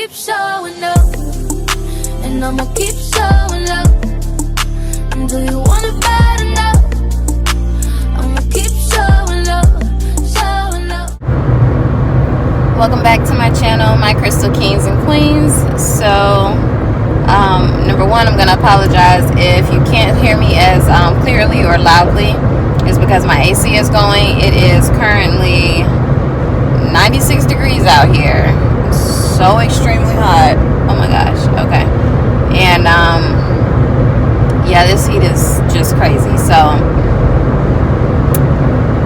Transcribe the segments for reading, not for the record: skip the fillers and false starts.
keep showing up, and I'ma keep showing up. And do you want it bad enough? I'ma keep showing up, showing up. Welcome back to my channel, my Crystal Kings and Queens. So number one, I'm gonna apologize if you can't hear me as clearly or loudly. It's because my AC is going. It is currently 96 degrees out here. So extremely hot. Oh my gosh. Okay. And yeah, this heat is just crazy. So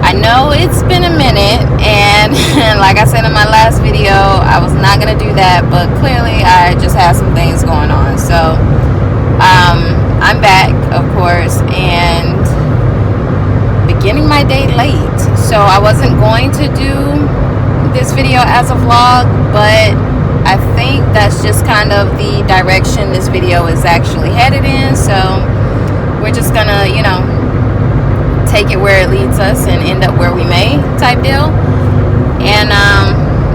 I know it's been a minute, and like I said in my last video, I was not gonna do that, but clearly I just had some things going on. So I'm back, of course, and beginning my day late. So I wasn't going to do this video as a vlog, but I think that's just kind of the direction this video is actually headed in. So we're just gonna, you know, take it where it leads us and end up where we may type deal. And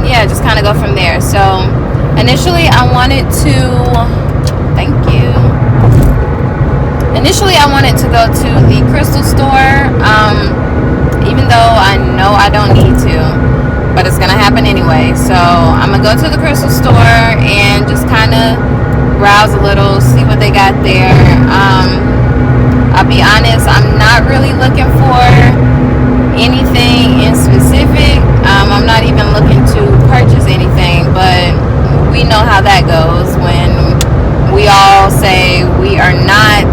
yeah, just kind of go from there. So initially I wanted to go to the crystal store, even though I know I don't need to, but it's gonna happen anyway. So I'm gonna go to the crystal store and just kind of browse a little, see what they got there. I'll be honest, I'm not really looking for anything in specific. I'm not even looking to purchase anything, but we know how that goes when we all say we are not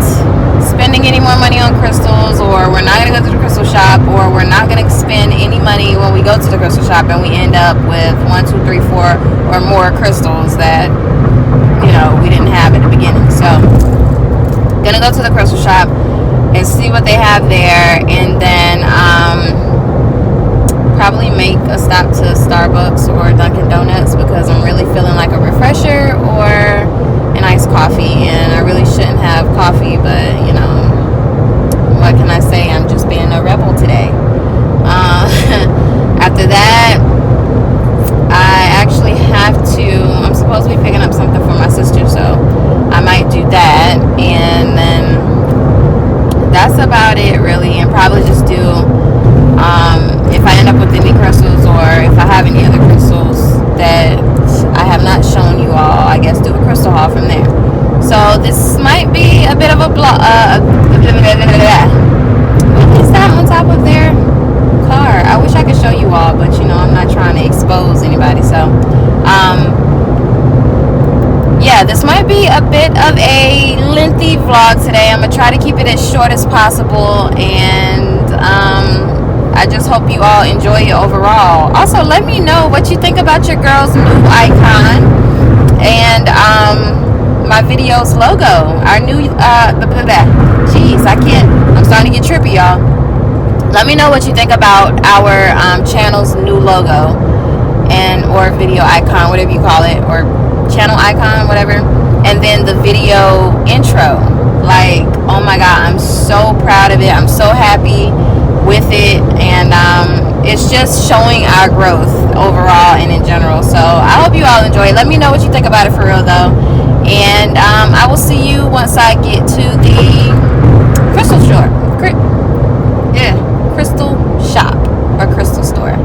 spending any more money on crystals, or we're not going to go to the crystal shop, or we're not going to spend any money when we go to the crystal shop, and we end up with 1, 2, 3, 4 or more crystals that, you know, we didn't have at the beginning. So gonna go to the crystal shop and see what they have there, and then probably make a stop to Starbucks or Dunkin' Donuts, because I'm really feeling like a refresher or an iced coffee. And I really shouldn't have coffee, but you know, what can I say? I'm just being a rebel today. After that, I'm supposed to be picking up something for my sister, so I might do that, and then that's about it really. And probably just do, if I end up with any crystals, or if I have any other crystals that I have not shown you all, I guess do a crystal haul from there. So this might be a bit of a blog. What is that on top of their car? I wish I could show you all, but you know, I'm not trying to expose anybody. So yeah, this might be a bit of a lengthy vlog today. I'm gonna try to keep it as short as possible, and I just hope you all enjoy it overall. Also, let me know what you think about your girl's new icon and my video's logo. Our new jeez, I'm starting to get trippy, y'all. Let me know what you think about our channel's new logo, and or video icon, whatever you call it, or channel icon, whatever. And then the video intro, like, oh my god, I'm so proud of it. I'm so happy with it, and it's just showing our growth overall and in general. So I hope you all enjoy it. Let me know what you think about it for real though, and I will see you once I get to the crystal store. Crystal shop or crystal store.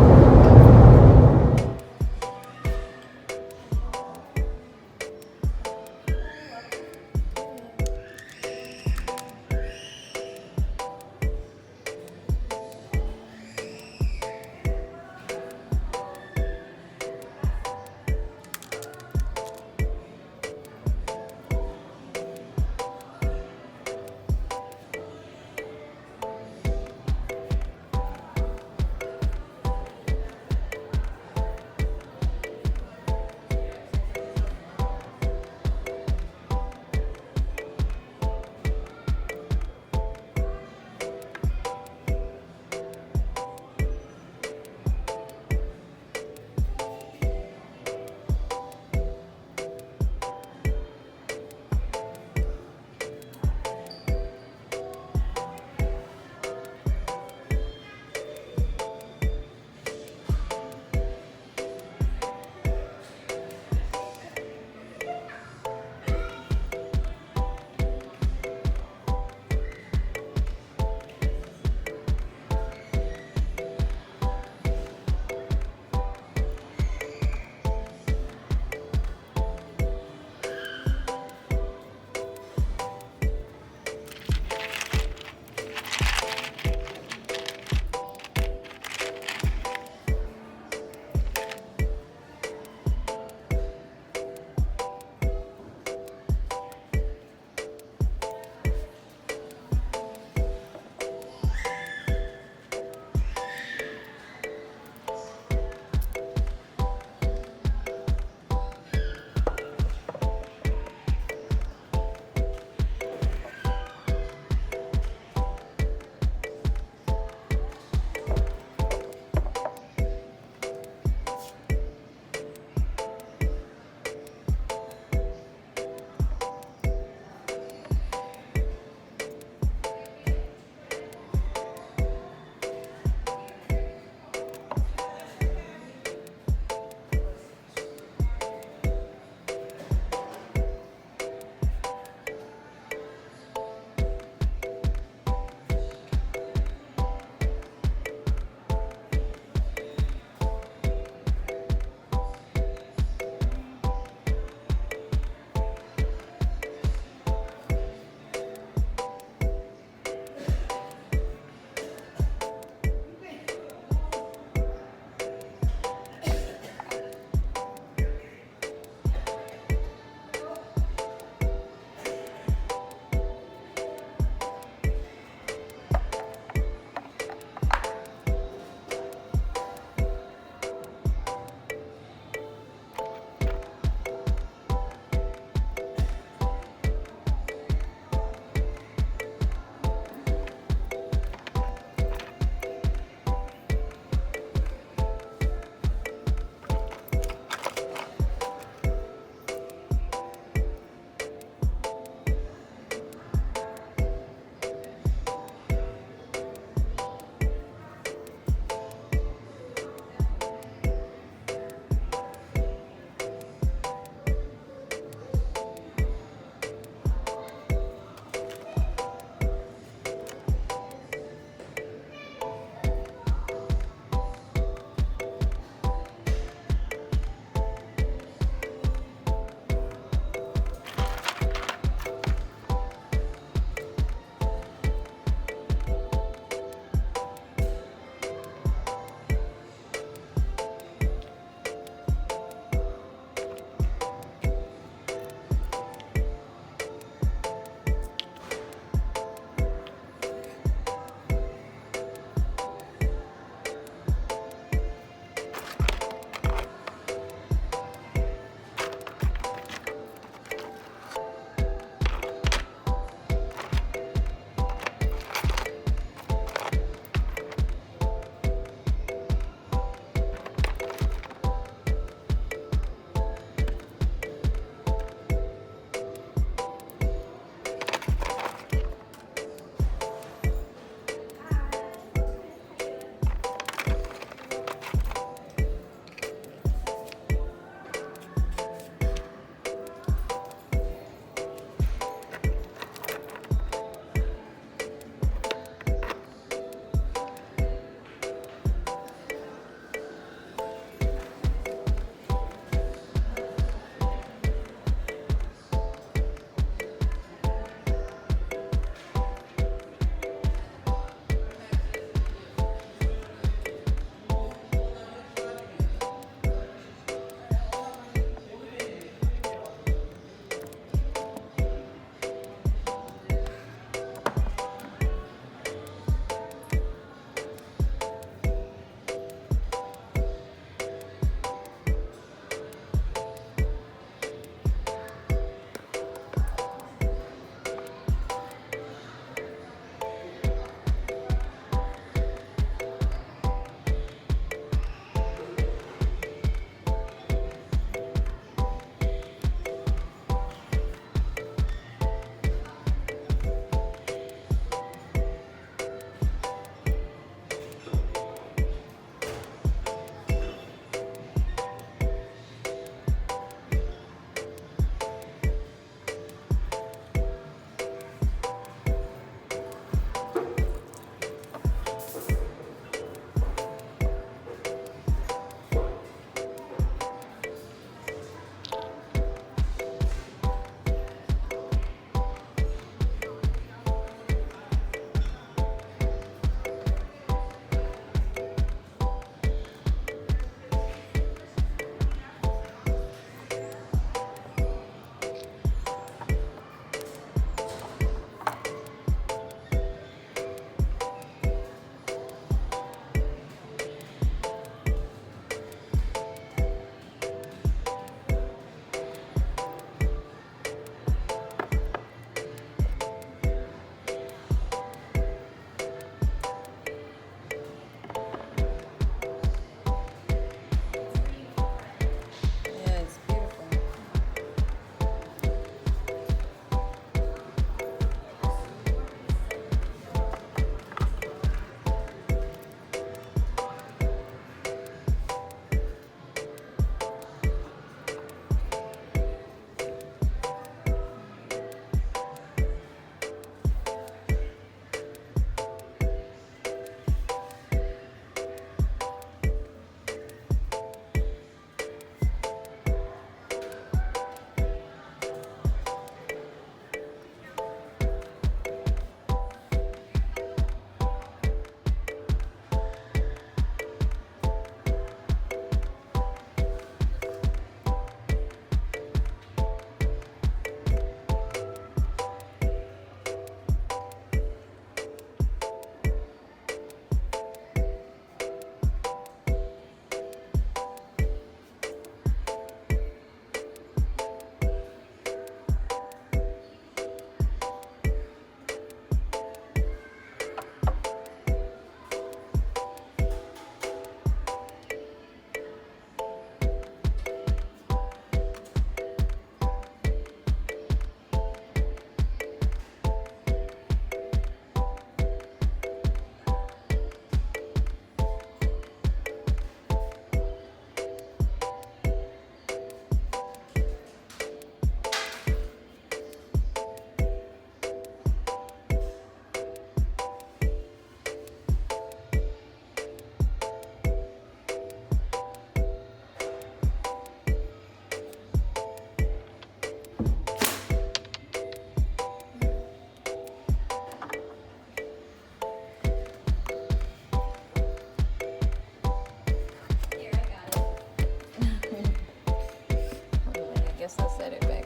set it back.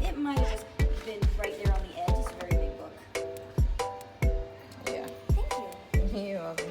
It might have just been right there on the edge. It's a very big book. Yeah. Thank you. You're welcome.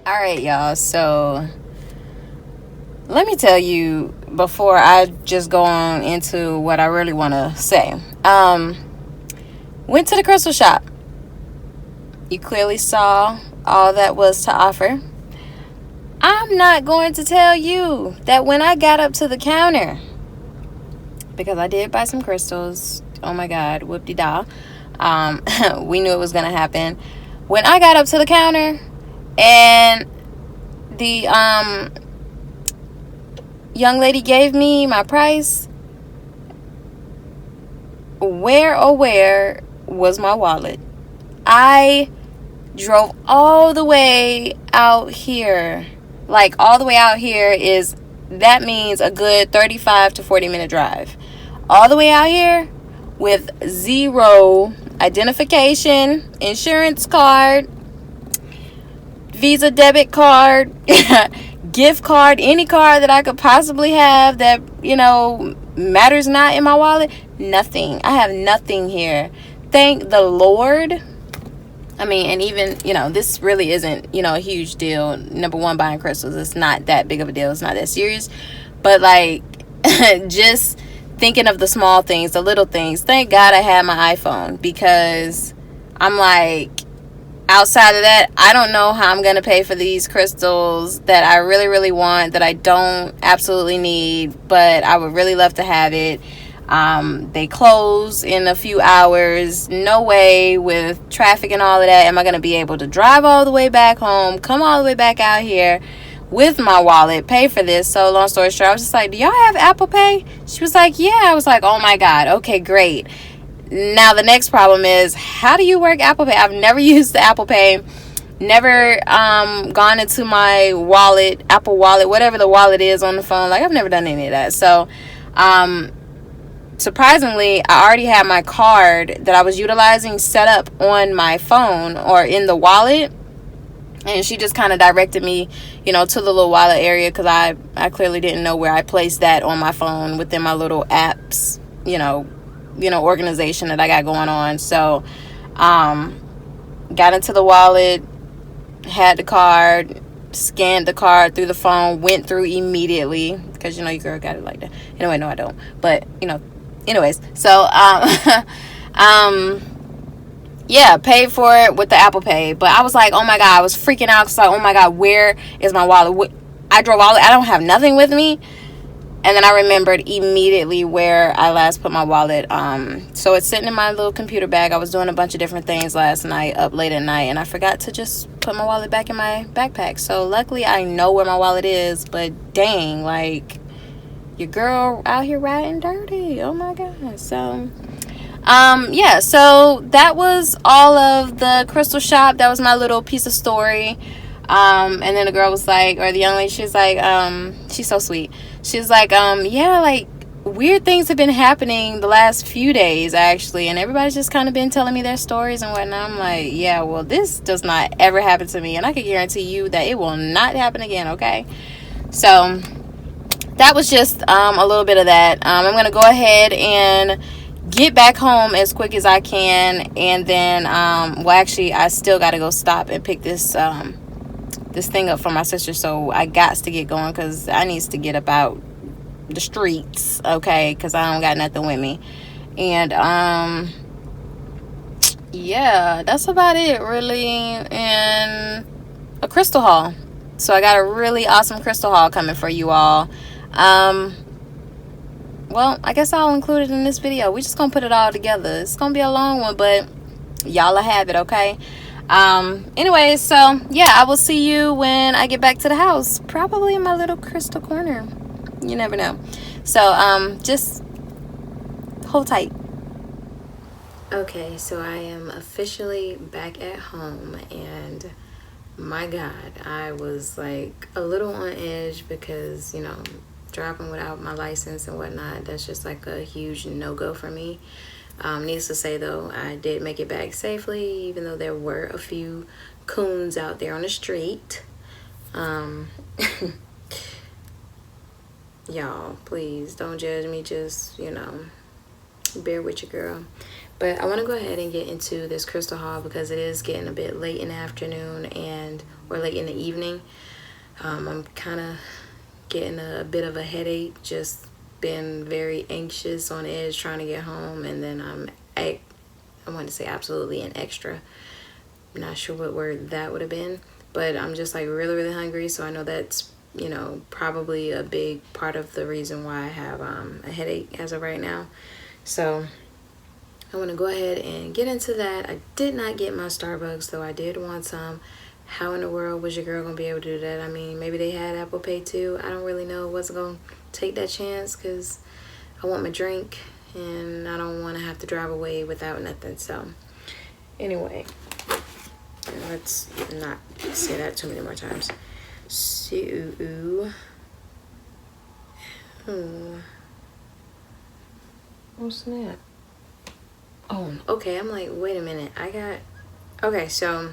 All right, y'all. So let me tell you before I just go on into what I really want to say. Went to the crystal shop. You clearly saw all that was to offer. I'm not going to tell you that when I got up to the counter, because I did buy some crystals. Oh my God, whoop-de-da. We knew it was going to happen. When I got up to the counter and the young lady gave me my price, where was my wallet? I drove all the way out here. Like, all the way out here that means a good 35 to 40 minute drive. All the way out here with zero identification, insurance card, Visa debit card, gift card, any card that I could possibly have that, matters not in my wallet. Nothing. I have nothing here. Thank the Lord. I mean, and even, this really isn't, a huge deal. Number one, buying crystals, it's not that big of a deal. It's not that serious. But, like, just thinking of the small things, the little things. Thank God I had my iPhone, because I'm like, outside of that, I don't know how I'm going to pay for these crystals that I really, really want, that I don't absolutely need, but I would really love to have it. They close in a few hours. No way, with traffic and all of that, am I going to be able to drive all the way back home, come all the way back out here with my wallet, pay for this. So long story short, I was just like, do y'all have Apple Pay? She was like, yeah. I was like, oh my God, okay, great. Now the next problem is, how do you work Apple Pay? I've never used the Apple Pay, never gone into my wallet, Apple Wallet, whatever the wallet is on the phone. Like, I've never done any of that. So surprisingly, I already had my card that I was utilizing set up on my phone or in the wallet, and she just kind of directed me, to the little wallet area, because I clearly didn't know where I placed that on my phone within my little apps, organization that I got going on. So got into the wallet, had the card, scanned the card through the phone, went through immediately, because your girl got it like that. Anyway, no, I don't, but anyways, so yeah, paid for it with the Apple Pay. But I was like, oh my God, I was freaking out, because like, oh my God, where is my wallet? I drove all, I don't have nothing with me. And then I remembered immediately where I last put my wallet. So it's sitting in my little computer bag. I was doing a bunch of different things last night, up late at night, and I forgot to just put my wallet back in my backpack. So luckily I know where my wallet is, but dang, like, your girl out here riding dirty. Oh my God. So yeah, so that was all of the crystal shop. That was my little piece of story. And then the girl was like, or the young lady, she's like, she's so sweet. She's like, yeah, like, weird things have been happening the last few days, actually, and everybody's just kind of been telling me their stories and whatnot. I'm like, yeah, well, this does not ever happen to me, and I can guarantee you that it will not happen again, okay? So that was just a little bit of that. I'm going to go ahead and get back home as quick as I can, and then, well, actually, I still got to go stop and pick this thing up for my sister, so I got to get going, because I needs to get about the streets, okay, because I don't got nothing with me. And yeah, that's about it really. And a crystal haul, so I got a really awesome crystal haul coming for you all. Well, I guess I'll include it in this video. We're just gonna put it all together. It's gonna be a long one, but y'all will have it, okay? Anyway, so yeah, I will see you when I get back to the house, probably in my little crystal corner. You never know. So just hold tight. Okay, so I am officially back at home, and my God, I was like a little on edge because, driving without my license and whatnot, that's just like a huge no-go for me. Needless to say, though, I did make it back safely, even though there were a few coons out there on the street. Y'all, please don't judge me. Just, bear with your girl. But I want to go ahead and get into this crystal haul because it is getting a bit late in the afternoon or late in the evening. I'm kind of getting a bit of a headache, just been very anxious, on edge, trying to get home, and then I want to say absolutely an extra. I'm not sure what word that would have been, but I'm just like really hungry, so I know that's, you know, probably a big part of the reason why I have a headache as of right now. So I want to go ahead and get into that. I did not get my Starbucks, though I did want some. How in the world was your girl gonna be able to do that? I mean, maybe they had Apple Pay too. I don't really know. Wasn't gonna take that chance because I want my drink and I don't want to have to drive away without nothing. So anyway, let's not say that too many more times. So, oh snap. Oh, okay. I'm like, wait a minute. Okay, so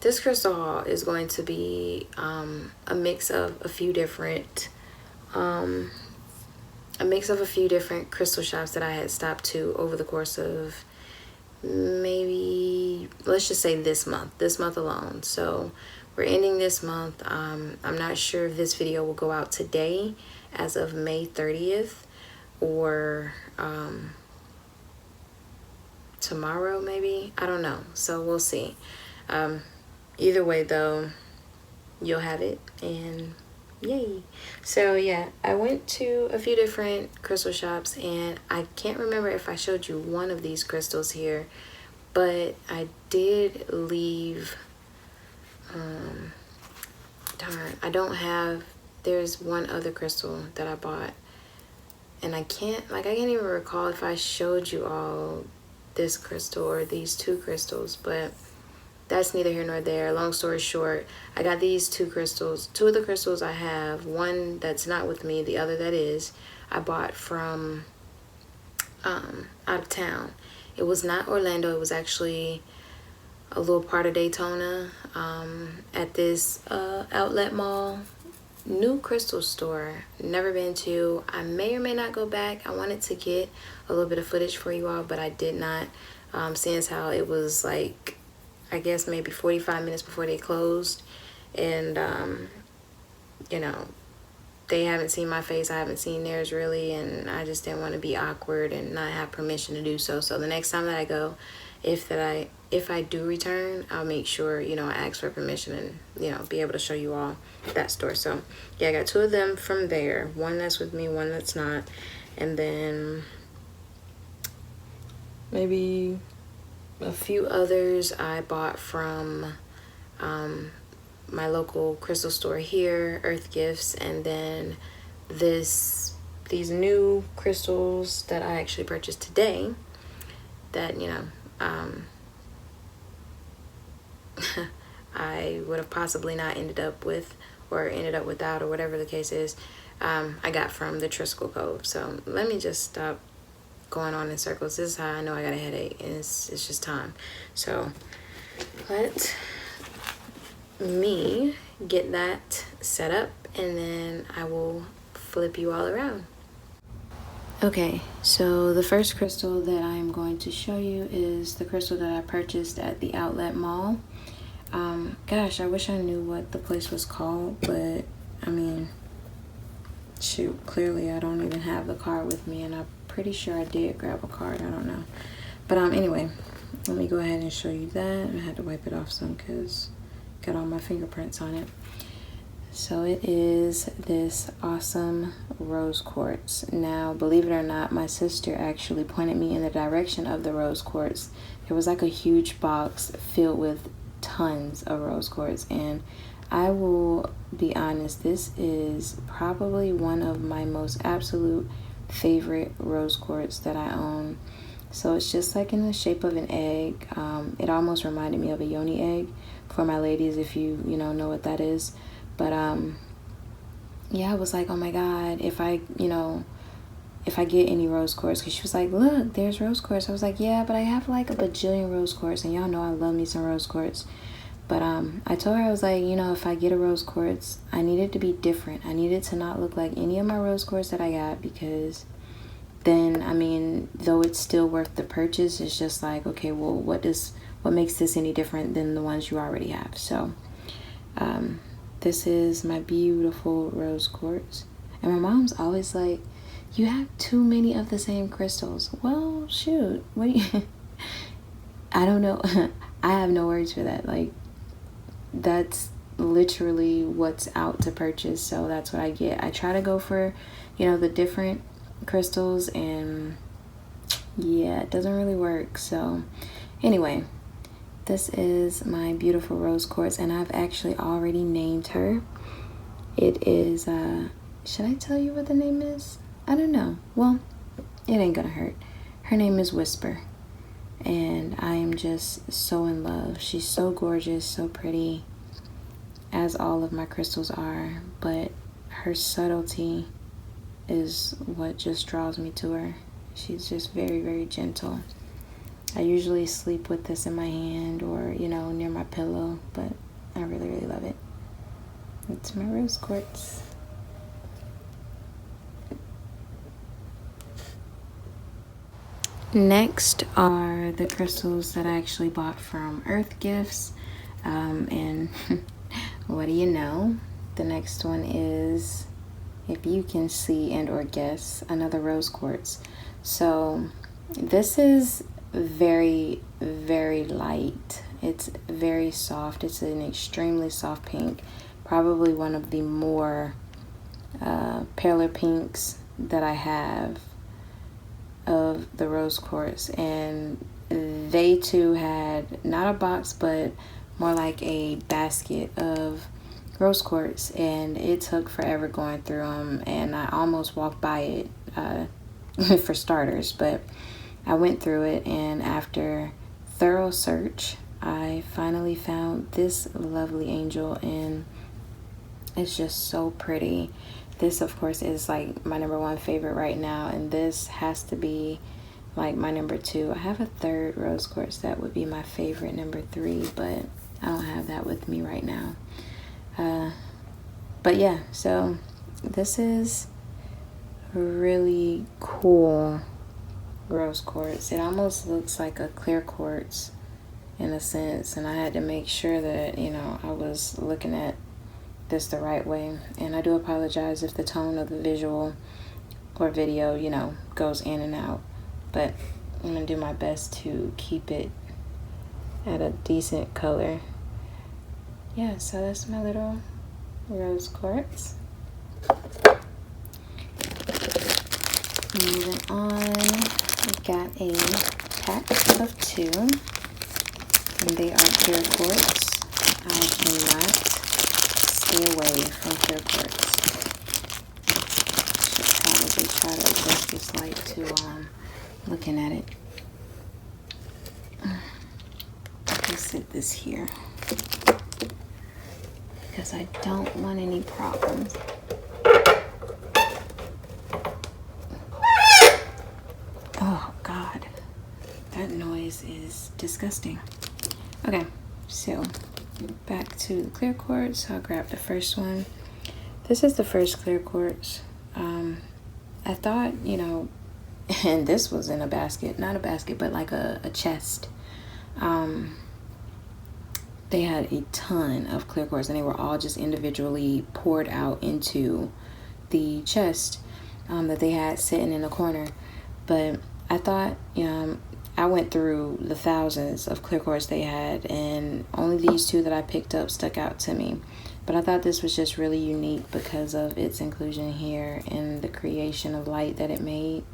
this crystal haul is going to be a mix of a few different crystal shops that I had stopped to over the course of maybe, let's just say this month alone. So we're ending this month. I'm not sure if this video will go out today as of May 30th or tomorrow maybe. I don't know. So we'll see. Either way though, you'll have it, and yay. So yeah, I went to a few different crystal shops, and I can't remember if I showed you one of these crystals here, but I did leave, darn, I don't have, there's one other crystal that I bought, and I can't even recall if I showed you all this crystal or these two crystals, but that's neither here nor there. Long story short, I got these two crystals. Two of the crystals I have, one that's not with me, the other that is, I bought from out of town. It was not Orlando. It was actually a little part of Daytona, at this outlet mall, new crystal store. Never been to. I may or may not go back. I wanted to get a little bit of footage for you all, but I did not, seeing as how it was like, I guess maybe 45 minutes before they closed, and you know, they haven't seen my face, I haven't seen theirs really, and I just didn't want to be awkward and not have permission to do so. So the next time that I go, if I do return, I'll make sure, you know, I ask for permission and, you know, be able to show you all that store. So yeah, I got two of them from there, one that's with me, one that's not, and then maybe a few others I bought from my local crystal store here, Earth Gifts, and then these new crystals that I actually purchased today that, you know, I would have possibly not ended up with, or ended up without, or whatever the case is, I got from the Triskel Cove. So let me just stop going on in circles. This is how I know I got a headache, and it's just time. So let me get that set up, and then I will flip you all around. Okay, so the first crystal that I'm going to show you is the crystal that I purchased at the outlet mall. Gosh, I wish I knew what the place was called, but I mean, shoot, clearly I don't even have the card with me, and I'm pretty sure I did grab a card. I don't know, but anyway, let me go ahead and show you that. I had to wipe it off some because got all my fingerprints on it. So it is this awesome rose quartz. Now, believe it or not, my sister actually pointed me in the direction of the rose quartz. There was like a huge box filled with tons of rose quartz, and I will be honest, this is probably one of my most absolute favorite rose quartz that I own. So it's just like in the shape of an egg. It almost reminded me of a yoni egg, for my ladies, if you know what that is. But yeah, I was like, oh my god, if I get any rose quartz, because she was like, look, there's rose quartz. I was like, yeah, but I have like a bajillion rose quartz, and y'all know I love me some rose quartz. But I told her, I was like, if I get a rose quartz, I need it to be different. I need it to not look like any of my rose quartz that I got, because then I mean, though it's still worth the purchase, it's just like, okay, well, what makes this any different than the ones you already have? So this is my beautiful rose quartz. And my mom's always like, you have too many of the same crystals. Well, shoot, what do you I don't know. I have no words for that. Like, that's literally what's out to purchase, so that's what I get. I try to go for, you know, the different crystals, and yeah, it doesn't really work. So anyway, this is my beautiful rose quartz, and I've actually already named her. It is should I tell you what the name is? I don't know. Well, it ain't gonna hurt. Her name is Whisper, and I am just so in love. She's so gorgeous, so pretty, as all of my crystals are, but her subtlety is what just draws me to her. She's just very, very gentle. I usually sleep with this in my hand or, you know, near my pillow, but I really, really love it. It's my rose quartz. Next are the crystals that I actually bought from Earth Gifts, and what do you know? The next one is, if you can see and or guess, another rose quartz. So this is very, very light. It's very soft. It's an extremely soft pink, probably one of the more paler pinks that I have of the rose quartz. And they too had not a box, but more like a basket of rose quartz, and it took forever going through them, and I almost walked by it for starters, but I went through it, and after thorough search I finally found this lovely angel, and it's just so pretty. This of course is like my #1 favorite right now, and this has to be like my #2. I have a third rose quartz that would be my favorite, #3, but I don't have that with me right now. But yeah, so this is really cool rose quartz. It almost looks like a clear quartz in a sense, and I had to make sure that, you know, I was looking at this the right way. And I do apologize if the tone of the visual or video, you know, goes in and out, but I'm gonna do my best to keep it at a decent color. Yeah, so that's my little rose quartz. Moving on, we've got a pack of 2, and they are clear quartz. I cannot stay away from clear quartz. Should probably try to adjust this light to looking at it. Let's sit this here, because I don't want any problems. Oh God, that noise is disgusting. Okay, so back to the clear quartz. I'll grab the first one. This is the first clear quartz. I thought, you know, and this was in a basket, not a basket, but like a chest. They had a ton of clear quartz, and they were all just individually poured out into the chest that they had sitting in the corner. But I thought, you know, I went through the thousands of clear quartz they had, and only these 2 that I picked up stuck out to me. But I thought this was just really unique because of its inclusion here and the creation of light that it made,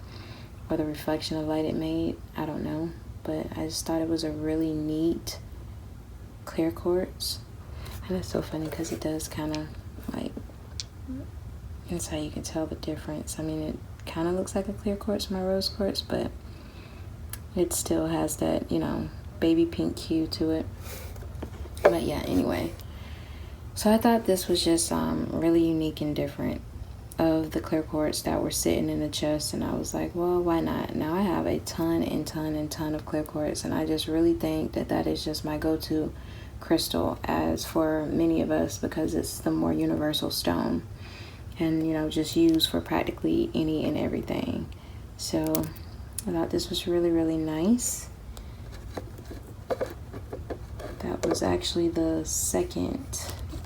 or the reflection of light it made. I don't know, but I just thought it was a really neat clear quartz. And it's so funny because it does kind of like, that's how you can tell the difference. I mean, it kind of looks like a clear quartz, my rose quartz, but it still has that, you know, baby pink hue to it. But yeah, anyway, so I thought this was just really unique and different of the clear quartz that were sitting in the chest, and I was like, well, why not? Now I have a ton of clear quartz, and I just really think that that is just my go-to crystal, as for many of us, because it's the more universal stone, and, you know, just used for practically any and everything. So I thought this was really, really nice. That was actually the second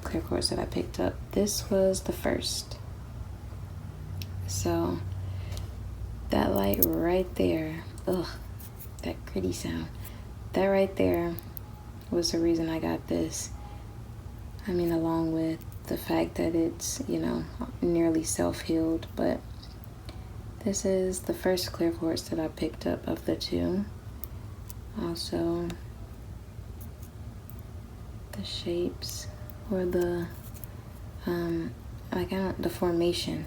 clear quartz that I picked up. This was the first. So that light right there, ugh, that gritty sound. That right there was the reason I got this. I mean, along with the fact that it's, you know, nearly self-healed, but this is the first clear quartz that I picked up of the two. Also, the shapes or the the formation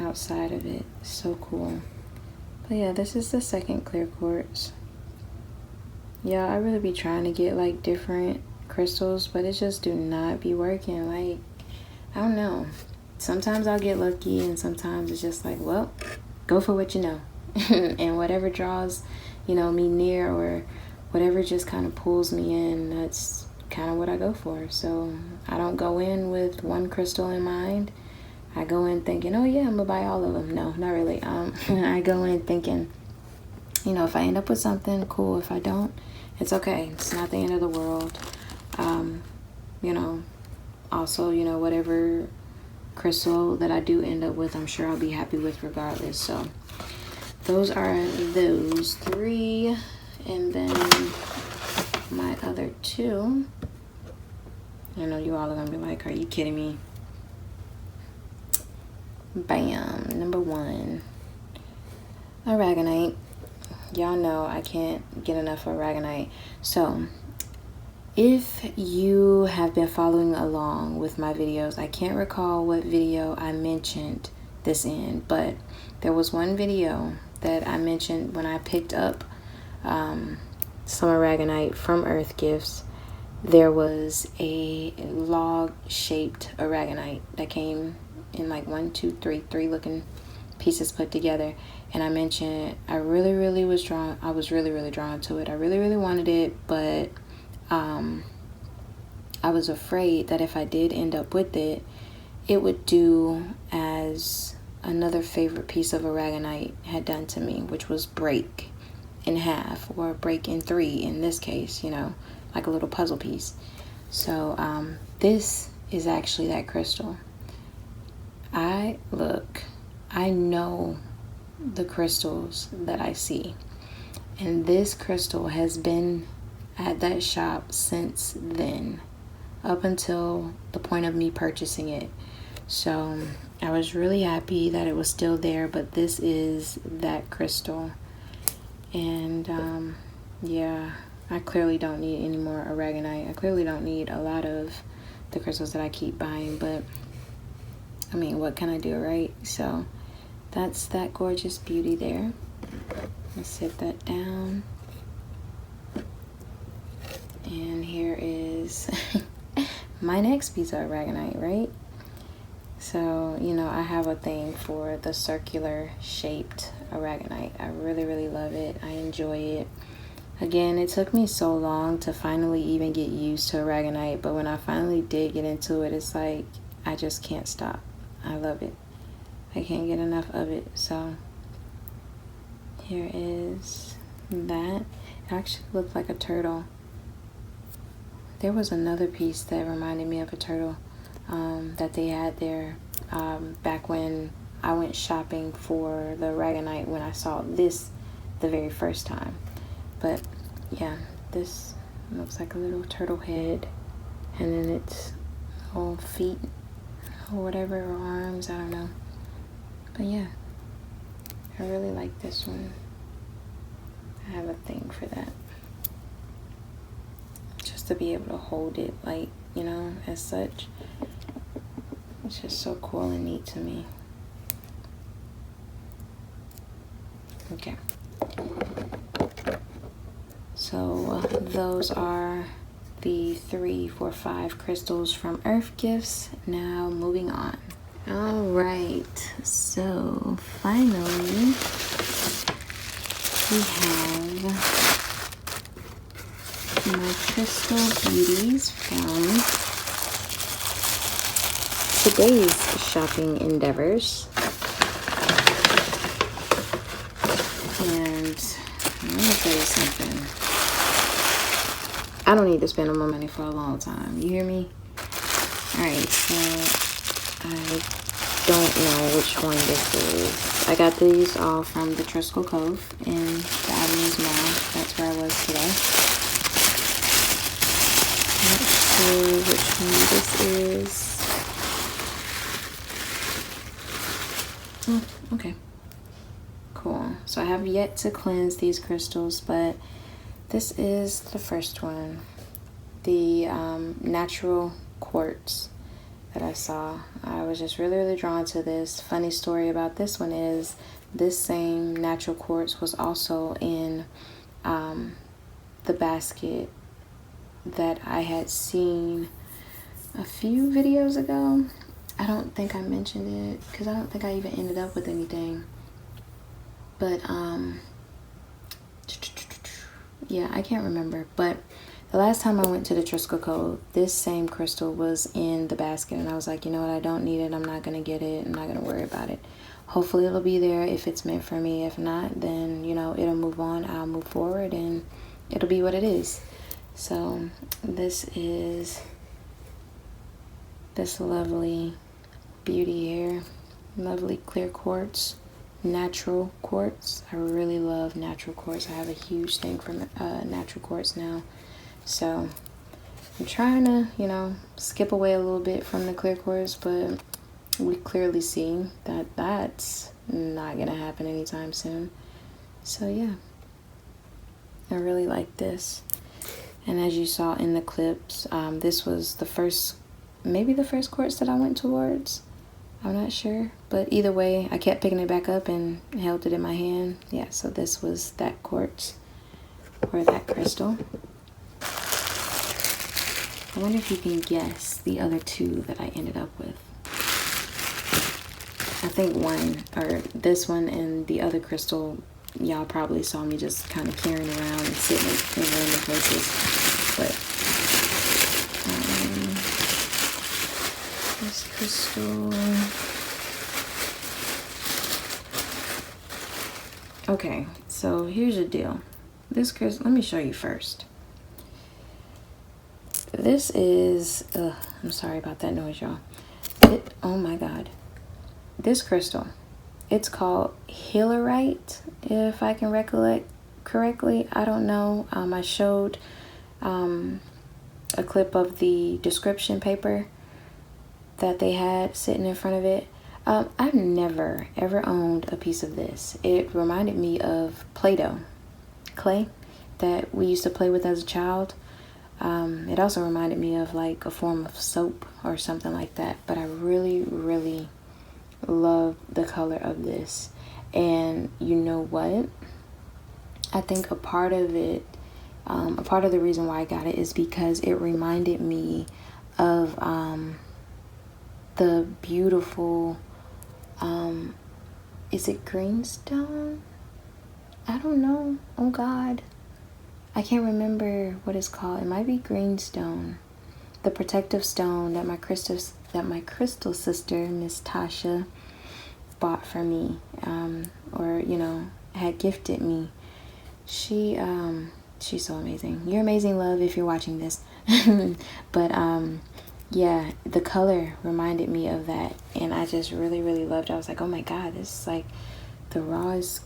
outside of it, so cool. But yeah, this is the second clear quartz. Yeah, I really be trying to get like different crystals, but it just do not be working. Like, I don't know, sometimes I'll get lucky and sometimes it's just like, well, go for what you know. And whatever draws, you know, me near, or whatever just kind of pulls me in, that's kind of what I go for. So I don't go in with one crystal in mind. I go in thinking, oh yeah, I'm gonna buy all of them. No, not really. I go in thinking, you know, if I end up with something, cool. If I don't, it's okay. It's not the end of the world. You know, also, you know, whatever crystal that I do end up with, I'm sure I'll be happy with regardless. So those are those three. And then my other two, I know you all are gonna be like, are you kidding me? Bam, number one, aragonite. Y'all know I can't get enough of aragonite. So if you have been following along with my videos, I can't recall what video I mentioned this in, but there was one video that I mentioned when I picked up some aragonite from Earth Gifts. There was a log shaped aragonite that came in like 1, 2, 3 looking pieces put together, and I mentioned I was really really drawn to it. I really wanted it, but I was afraid that if I did end up with it, it would do as another favorite piece of aragonite had done to me, which was break in half, or break in 3 in this case, you know, like a little puzzle piece. So this is actually that crystal. I know the crystals that I see, and this crystal has been at that shop since then, up until the point of me purchasing it. So I was really happy that it was still there, but this is that crystal. And yeah, I clearly don't need any more aragonite. I clearly don't need a lot of the crystals that I keep buying, but I mean, what can I do, right? So that's that gorgeous beauty there. Let's set that down. And here is my next piece of aragonite, right? So, you know, I have a thing for the circular shaped aragonite. I really love it. I enjoy it. Again, it took me so long to finally even get used to aragonite, but when I finally did get into it, it's like I just can't stop. I love it. I can't get enough of it. So here is that. It actually looked like a turtle. There was another piece that reminded me of a turtle that they had there back when I went shopping for the aragonite, when I saw this the very first time. But yeah, this looks like a little turtle head, and then its whole feet or whatever, or arms, I don't know. But yeah, I really like this one. I have a thing for that. Just to be able to hold it, like, you know, as such. It's just so cool and neat to me. Okay. So those are the 3, 4, 5 crystals from Earth Gifts. Now moving on. All right, so finally we have my crystal beauties from today's shopping endeavors. And let me tell you something. I don't need to spend no more money for a long time. You hear me? Alright, so I don't know which one this is. I got these all from the Triskel Cove in the Avenues Mall. That's where I was today. Not sure which one this is. Oh, okay. Cool. So I have yet to cleanse these crystals, but this is the first one. The natural quartz that I saw. I was just really drawn to this. Funny story about this one is this same natural quartz was also in the basket that I had seen a few videos ago. I don't think I mentioned it because I don't think I even ended up with anything. But yeah, I can't remember. But the last time I went to the Triskel Cove, this same crystal was in the basket, and I was like, you know what, I don't need it. I'm not gonna get it. I'm not gonna worry about it. Hopefully it'll be there if it's meant for me. If not, then you know, it'll move on. I'll move forward and it'll be what it is. So this is this lovely beauty here, lovely clear quartz, natural quartz. I really love natural quartz. I have a huge thing for natural quartz now. So I'm trying to, you know, skip away a little bit from the clear quartz, but we clearly see that that's not gonna happen anytime soon. So yeah, I really like this. And as you saw in the clips, this was the first, maybe the first quartz that I went towards. I'm not sure, but either way, I kept picking it back up and held it in my hand. Yeah, so this was that quartz or that crystal. I wonder if you can guess the other two that I ended up with. I think one, or this one and the other crystal, y'all probably saw me just kind of carrying around and sitting in random places. But this crystal. Okay, so here's the deal. This crystal, let me show you first. This is, I'm sorry about that noise, y'all. Oh my God. This crystal, it's called Healerite, if I can recollect correctly. I don't know. I showed a clip of the description paper that they had sitting in front of it. I've never ever owned a piece of this. It reminded me of Play-Doh, clay that we used to play with as a child. It also reminded me of like a form of soap or something like that. But I really love the color of this. And you know what? I think a part of it, a part of the reason why I got it is because it reminded me of the beautiful, is it greenstone? I don't know. Oh God. I can't remember what it's called. It might be greenstone. The protective stone that my crystal sister, Miss Tasha, bought for me, or you know, had gifted me. She's so amazing. You're amazing, love, if you're watching this. But yeah, the color reminded me of that, and I just really loved it. I was like, oh my God, this is like the rawest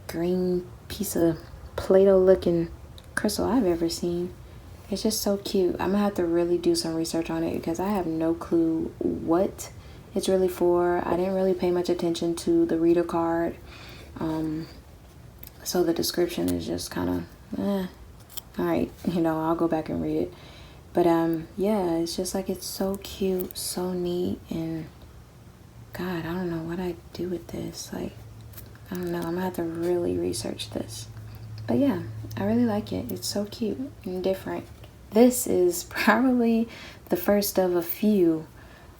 green piece of Play-Doh looking crystal I've ever seen. It's just so cute. I'm gonna have to really do some research on it because I have no clue what it's really for. I didn't really pay much attention to the reader card, so the description is just kind of all right, you know, I'll go back and read it. But yeah, it's just like, it's so cute, so neat, and God, I don't know what I'd do with this. Like, I don't know, I'm gonna have to really research this. But yeah, I really like it. It's so cute and different. This is probably the first of a few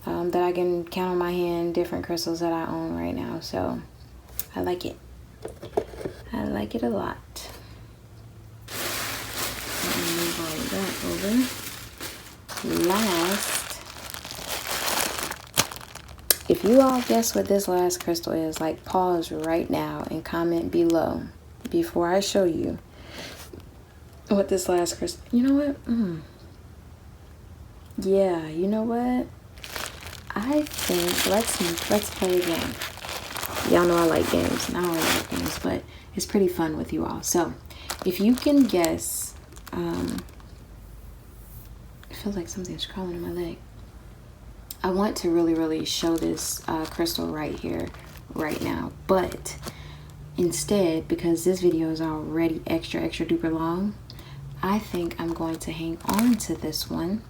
that I can count on my hand, different crystals that I own right now. So I like it. I like it a lot. Let me move all of that over. Last, if you all guess what this last crystal is, like, pause right now and comment below before I show you what this last crystal, you know what? Yeah, you know what? I think let's play a game. Y'all know I like games, and I always like games, but it's pretty fun with you all. So if you can guess, it feels like something's crawling in my leg. I want to really show this crystal right here, right now, but instead, because this video is already extra duper long, I think I'm going to hang on to this one,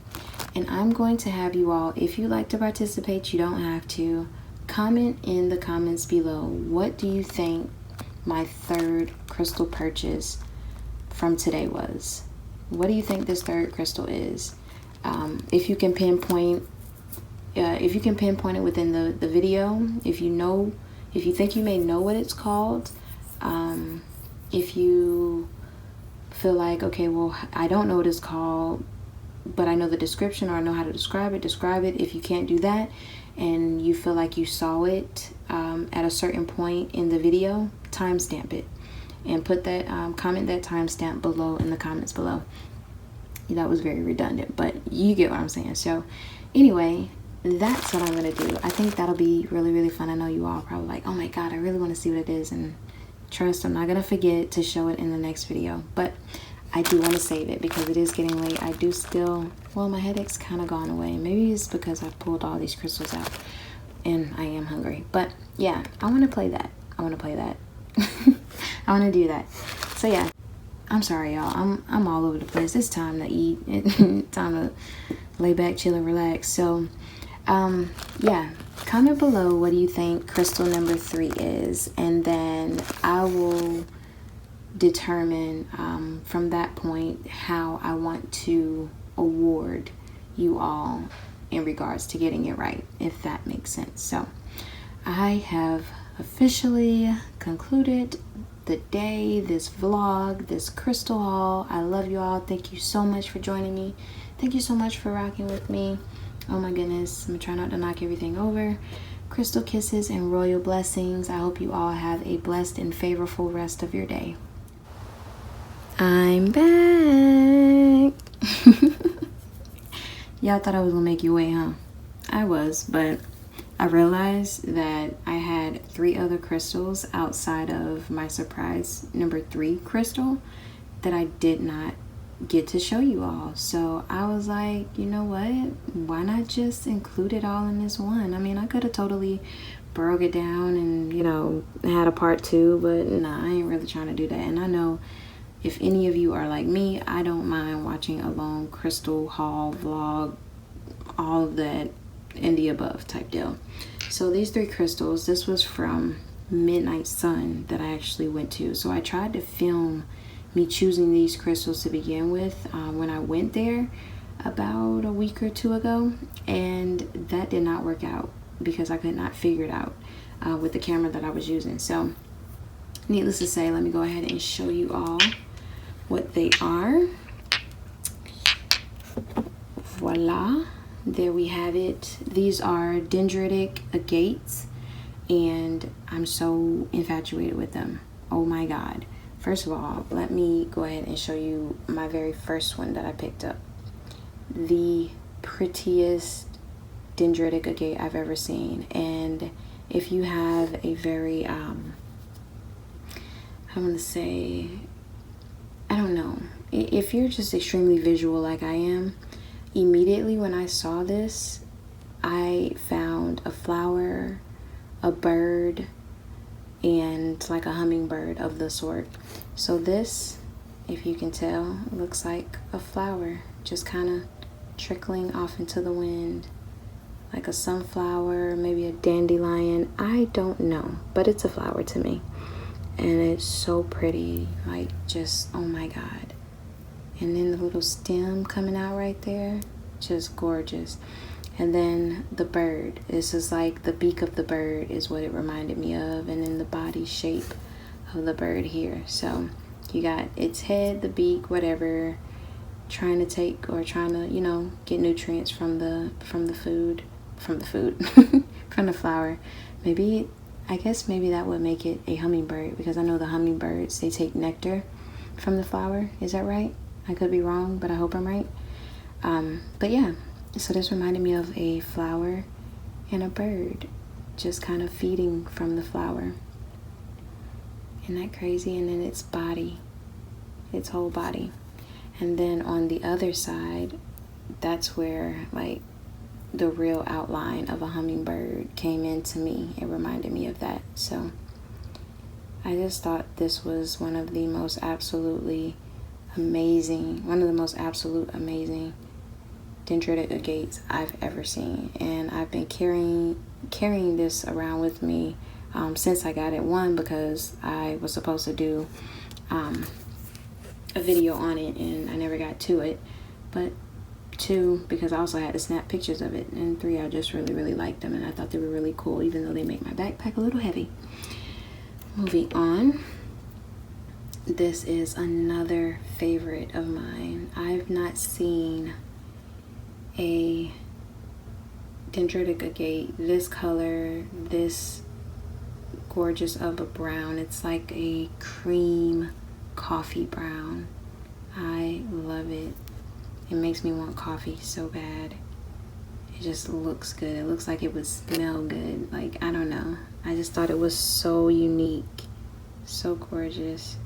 and I'm going to have you all, if you like to participate, you don't have to, comment in the comments below, what do you think my third crystal purchase from today was? What do you think this third crystal is? If you can pinpoint it within the video, if you think you may know what it's called, if you feel like, okay, well, I don't know what it's called, but I know the description, or I know how to describe it, if you can't do that, and you feel like you saw it at a certain point in the video, timestamp it, and put that, comment that timestamp below in the comments below. That was very redundant, but you get what I'm saying. So anyway, that's what I'm gonna do. I think that'll be really fun. I know you all probably like, oh my god, I really want to see what it is, and trust, I'm not gonna forget to show it in the next video, but I do want to save it because it is getting late. I do still, well, my headache's kind of gone away. Maybe it's because I pulled all these crystals out and I am hungry, but yeah, I want to play that. I want to do that. So yeah, I'm sorry y'all, I'm all over the place. It's time to eat. Time to lay back, chill, and relax. So yeah, comment below what do you think crystal number 3 is, and then I will determine from that point how I want to award you all in regards to getting it right, if that makes sense. So I have officially concluded the day, this vlog, this crystal haul. I love you all. Thank you so much for joining me. Thank you so much for rocking with me. Oh my goodness, I'm gonna try not to knock everything over. Crystal kisses and royal blessings. I hope you all have a blessed and favorable rest of your day. I'm back. Y'all thought I was gonna make you wait, huh? I was, but I realized that I had 3 other crystals outside of my surprise number 3 crystal that I did not get to show you all. So I was like, you know what? Why not just include it all in this one? I mean, I could have totally broke it down and, you know, had a part 2, but nah, I ain't really trying to do that. And I know if any of you are like me, I don't mind watching a long crystal haul vlog, all of that and the above type deal. So these 3 crystals, this was from Midnight Sun that I actually went to. So I tried to film me choosing these crystals to begin with when I went there about a week or 2 ago, and that did not work out because I could not figure it out with the camera that I was using. So needless to say, let me go ahead and show you all what they are. Voila, there we have it. These are dendritic agates, and I'm so infatuated with them. Oh my god. First of all, let me go ahead and show you my very first one that I picked up. The prettiest dendritic agate I've ever seen. And if you have a very, I'm gonna say, I don't know, if you're just extremely visual like I am, immediately when I saw this, I found a flower, a bird, and like a hummingbird of the sort. So this, if you can tell, looks like a flower just kind of trickling off into the wind, like a sunflower, maybe a dandelion. I don't know, but it's a flower to me, and it's so pretty, like just, oh my god. And then the little stem coming out right there, just gorgeous. And then the bird, this is like the beak of the bird is what it reminded me of, and then the body shape of the bird here. So you got its head, the beak, whatever, trying to take, or trying to, you know, get nutrients from the food from the flower. Maybe, I guess maybe that would make it a hummingbird, because I know the hummingbirds, they take nectar from the flower. Is that right? I could be wrong, but I hope I'm right. But yeah, so this reminded me of a flower and a bird just kind of feeding from the flower. Isn't that crazy? And then its body, its whole body. And then on the other side, that's where like the real outline of a hummingbird came into me. It reminded me of that. So I just thought this was one of the most absolute amazing dendritic agates I've ever seen. And I've been carrying this around with me since I got it. One, because I was supposed to do a video on it and I never got to it, but two, because I also had to snap pictures of it, and three, I just really liked them and I thought they were really cool, even though they make my backpack a little heavy. Moving on, this is another favorite of mine. I've not seen a dendritic agate this color, this gorgeous of a brown. It's like a cream coffee brown. I love it. It makes me want coffee so bad. It just looks good. It looks like it would smell good. Like, I don't know. I just thought it was so unique, so gorgeous.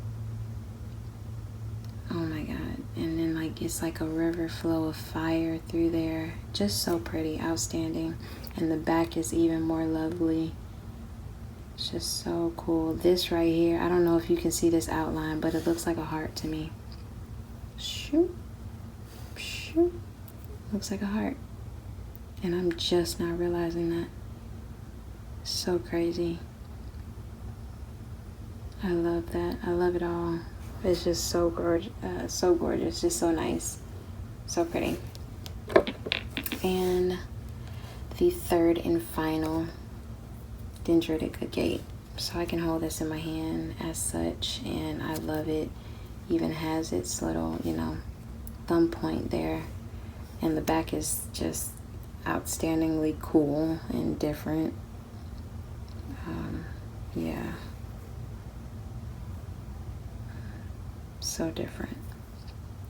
Oh my god. And then like it's like a river flow of fire through there. Just so pretty, outstanding. And the back is even more lovely. It's just so cool. This right here, I don't know if you can see this outline, but it looks like a heart to me. Shoot. Shoot. Looks like a heart. And I'm just not realizing that. So crazy. I love that. I love it all. It's just so gorgeous, just so nice, so pretty. And the third and final dendritic agate. So I can hold this in my hand as such, and I love it. Even has its little, thumb point there, and the back is just outstandingly cool and different. Yeah. So different.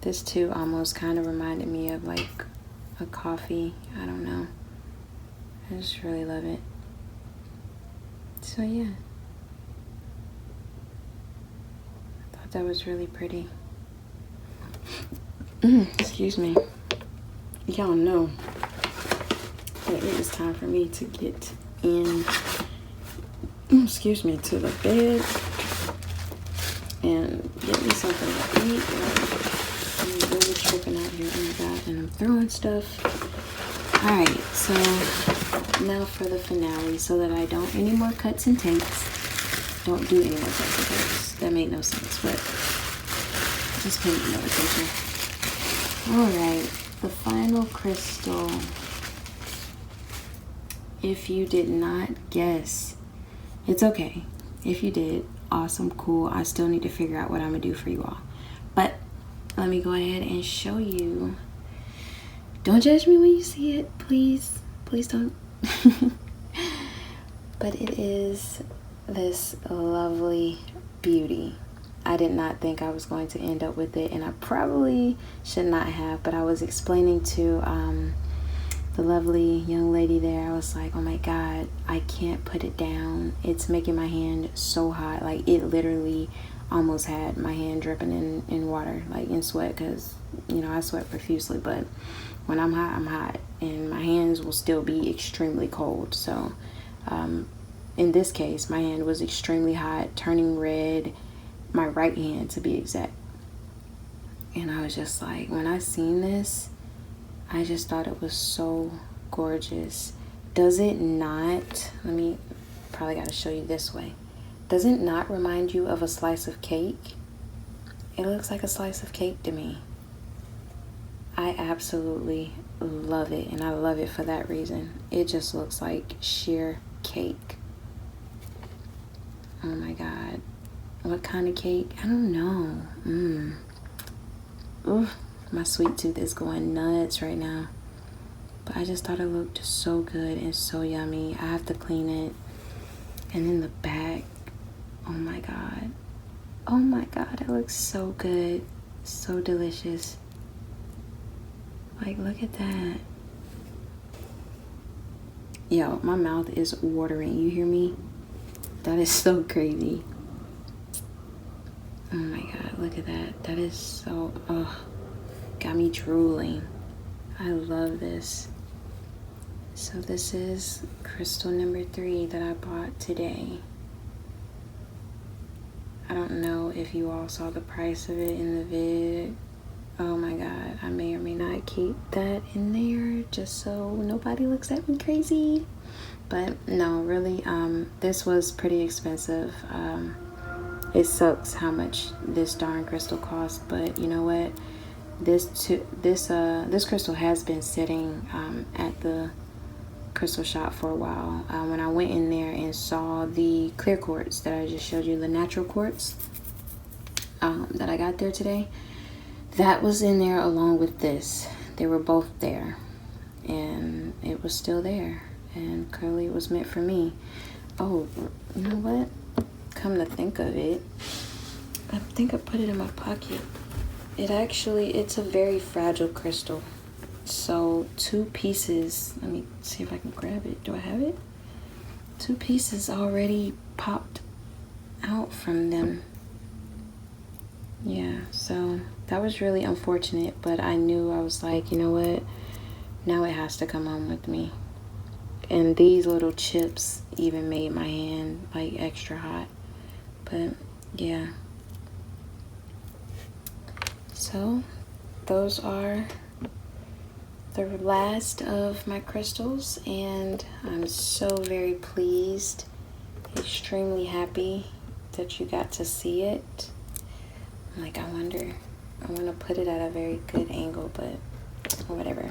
This too almost kind of reminded me of like a coffee. I don't know. I just really love it. So yeah. I thought that was really pretty. Excuse me. Y'all know that it is time for me to get in, to the bed and get me something to eat. I'm really tripping out here. Oh my god, and I'm throwing stuff. Alright, so now for the finale, so that I don't any more cuts and takes. Don't do any more cuts and takes. That made no sense, but just pay me no attention. Alright, the final crystal. If you did not guess, it's okay. If you did, awesome, cool. I still need to figure out what I'm gonna do for you all. But let me go ahead and show you. Don't judge me when you see it, please. Please don't. But it is this lovely beauty. I did not think I was going to end up with it, and I probably should not have, but I was explaining to the lovely young lady there. I was like, oh my god, I can't put it down. It's making my hand so hot. Like, it literally almost had my hand dripping in water, like in sweat, because I sweat profusely, but when I'm hot, I'm hot, and my hands will still be extremely cold. So in this case, my hand was extremely hot, turning red, my right hand to be exact. And I was just like, when I seen this, I just thought it was so gorgeous. Does it not, probably got to show you this way. Does it not remind you of a slice of cake? It looks like a slice of cake to me. I absolutely love it, and I love it for that reason. It just looks like sheer cake. Oh my god. What kind of cake? I don't know. Oof. My sweet tooth is going nuts right now. But I just thought it looked so good and so yummy. I have to clean it And in the back, oh my god. Oh my god, it looks so good. So delicious. Like, look at that. Yo, my mouth is watering. You hear me? That is so crazy. Oh my god, look at that. That is so, got me drooling. I love this. So this is crystal number 3 that I bought today. I don't know if you all saw the price of it in the vid. Oh my god, I may or may not keep that in there just so nobody looks at me crazy. But no, really, this was pretty expensive. It sucks how much this darn crystal costs, but you know what? This crystal has been sitting at the crystal shop for a while. When I went in there and saw the clear quartz that I just showed you, the natural quartz that I got there today, that was in there along with this. They were both there, and it was still there, and clearly it was meant for me. Oh, you know what? Come to think of it, I think I put it in my pocket. It's a very fragile crystal. So 2 pieces, let me see if I can grab it. Do I have it? 2 pieces already popped out from them. Yeah, so that was really unfortunate, but I knew, I was like, you know what? Now it has to come home with me. And these little chips even made my hand like extra hot. But yeah. So those are the last of my crystals, and I'm so very pleased, extremely happy that you got to see it. Like, I want to put it at a very good angle, but whatever.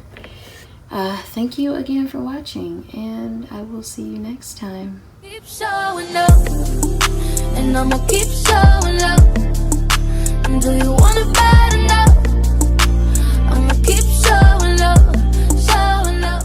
Thank you again for watching, and I will see you next time. Keep showing up, and I'ma keep showing up. Do you wanna